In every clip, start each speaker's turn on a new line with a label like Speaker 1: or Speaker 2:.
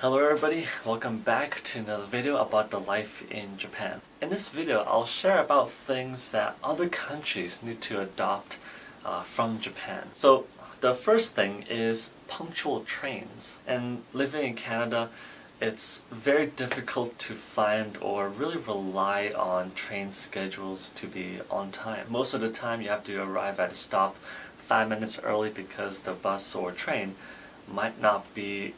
Speaker 1: Hello everybody, welcome back to another video about the life in Japan. In this video, I'll share about things that other countries need to adopt from Japan. So the first thing is punctual trains. And living in Canada, it's very difficult to find or really rely on train schedules to be on time. Most of the time you have to arrive at a stop 5 minutes early because the bus or train might not be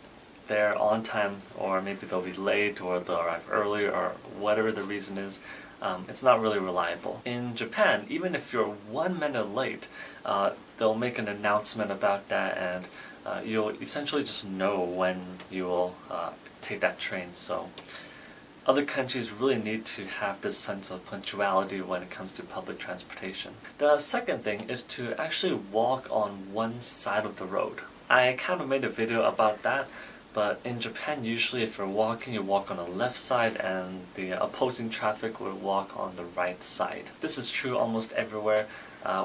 Speaker 1: there on time, or maybe they'll be late or they'll arrive early, or whatever the reason is. It's not really reliable. In Japan, even if you're 1 minute late, they'll make an announcement about that, and you'll essentially just know when you will take that train. So other countries really need to have this sense of punctuality when it comes to public transportation. The second thing is to actually walk on one side of the road. I kind of made a video about that, but in Japan, usually if you're walking, you walk on the left side and the opposing traffic will walk on the right side. This is true almost everywhere,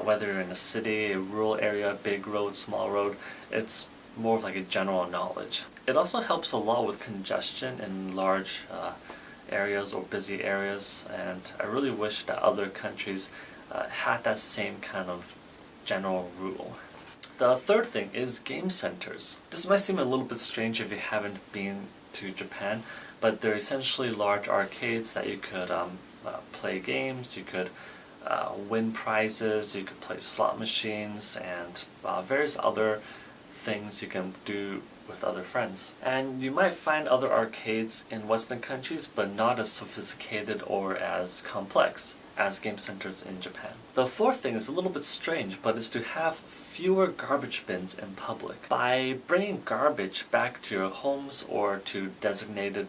Speaker 1: whether you're in a city, a rural area, big road, small road. It's more of like a general knowledge. It also helps a lot with congestion in large areas or busy areas, and I really wish that other countries had that same kind of general rule. The third thing is game centers. This might seem a little bit strange if you haven't been to Japan, but they're essentially large arcades that you could play games, you could win prizes, you could play slot machines, and various other things you can do with other friends. And you might find other arcades in Western countries, but not as sophisticated or as complex as game centers in Japan. The fourth thing is a little bit strange, but is to have fewer garbage bins in public. By bringing garbage back to your homes or to designated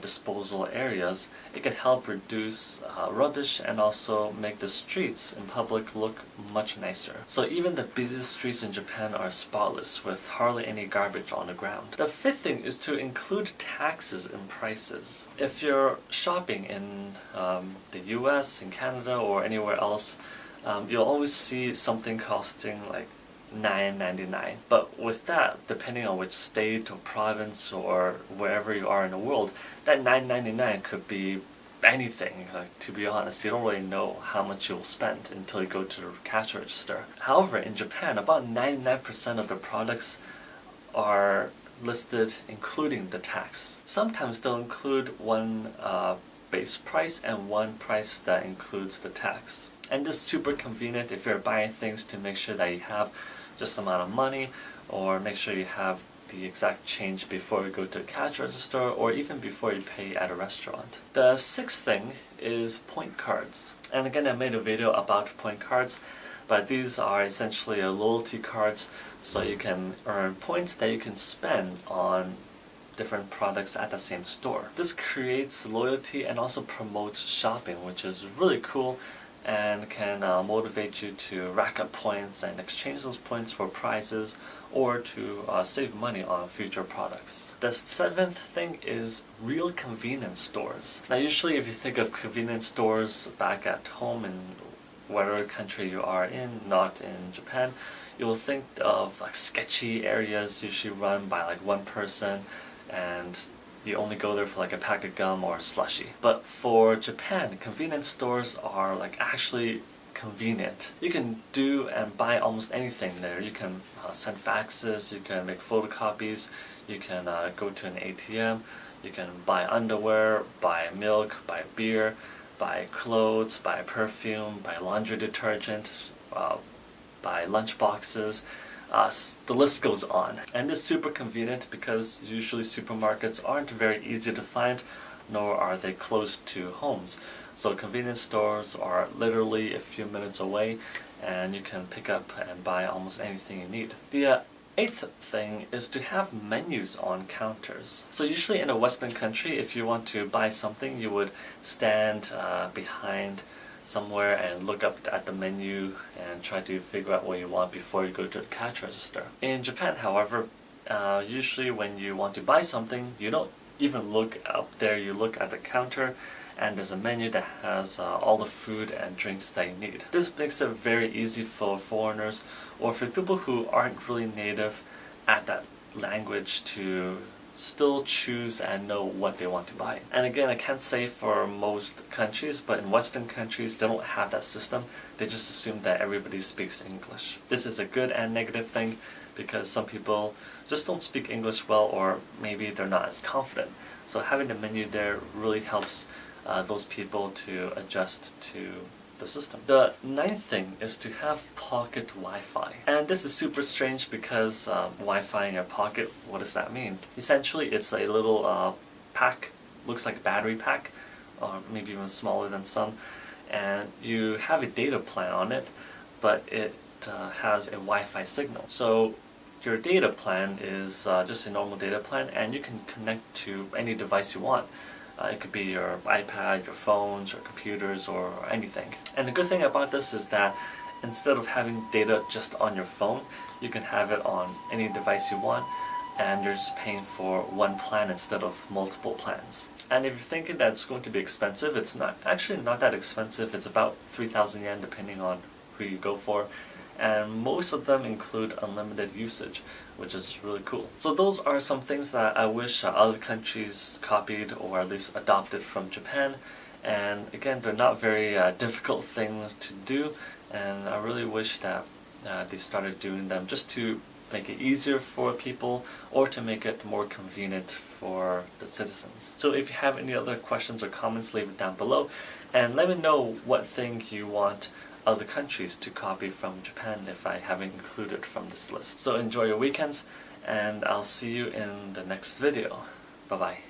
Speaker 1: disposal areas, it can help reduce rubbish and also make the streets in public look much nicer. So even the busiest streets in Japan are spotless with hardly any garbage on the ground. The fifth thing is to include taxes in prices. If you're shopping in the US, in Canada, or anywhere else, you'll always see something costing like $9.99. But with that, depending on which state or province or wherever you are in the world, that $9.99 could be anything. Like, to be honest, you don't really know how much you'll spend until you go to the cash register. However, in Japan, about 99% of the products are listed including the tax. Sometimes they'll include one base price and one price that includes the tax. And this is super convenient if you're buying things to make sure that you have just the amount of money, or make sure you have the exact change before you go to the cash register, or even before you pay at a restaurant. The sixth thing is point cards. And again, I made a video about point cards, but these are essentially loyalty cards, so you can earn points that you can spend on different products at the same store. This creates loyalty and also promotes shopping, which is really cool and can motivate you to rack up points and exchange those points for prizes or to save money on future products. The seventh thing is real convenience stores. Now usually if you think of convenience stores back at home in whatever country you are in, not in Japan, you'll think of like sketchy areas usually run by like one person, and you only go there for like a pack of gum or a slushie. But for Japan, convenience stores are like actually convenient. You can do and buy almost anything there. You can send faxes, you can make photocopies, you can go to an ATM, you can buy underwear, buy milk, buy beer, buy clothes, buy perfume, buy laundry detergent, buy lunch boxes. The list goes on. And it's super convenient because usually supermarkets aren't very easy to find, nor are they close to homes. So convenience stores are literally a few minutes away, and you can pick up and buy almost anything you need. The eighth thing is to have menus on counters. So usually in a Western country, if you want to buy something, you would stand behind somewhere and look up at the menu and try to figure out what you want before you go to the cash register. In Japan, however, usually when you want to buy something, you don't even look up there, you look at the counter, and there's a menu that has all the food and drinks that you need. This makes it very easy for foreigners or for people who aren't really native at that language to still choose and know what they want to buy. And again, I can't say for most countries, but in Western countries, they don't have that system. They just assume that everybody speaks English. This is a good and negative thing because some people just don't speak English well, or maybe they're not as confident. So having the menu there really helps those people to adjust to the system. The ninth thing is to have pocket Wi-Fi. And this is super strange because Wi-Fi in your pocket, what does that mean? Essentially, it's a little pack, looks like a battery pack, or maybe even smaller than some, and you have a data plan on it, but it has a Wi-Fi signal. So your data plan is just a normal data plan, and you can connect to any device you want. It could be your iPad, your phones, your computers, or anything. And the good thing about this is that instead of having data just on your phone, you can have it on any device you want, and you're just paying for one plan instead of multiple plans. And if you're thinking that it's going to be expensive, it's actually not that expensive. It's about 3,000 yen depending on who you go for. And most of them include unlimited usage, which is really cool. So those are some things that I wish other countries copied or at least adopted from Japan. And again, they're not very difficult things to do, and I really wish that they started doing them just to make it easier for people or to make it more convenient for the citizens. So if you have any other questions or comments, leave it down below, and let me know what thing you want other countries to copy from Japan if I haven't included from this list. So enjoy your weekends, and I'll see you in the next video. Bye bye.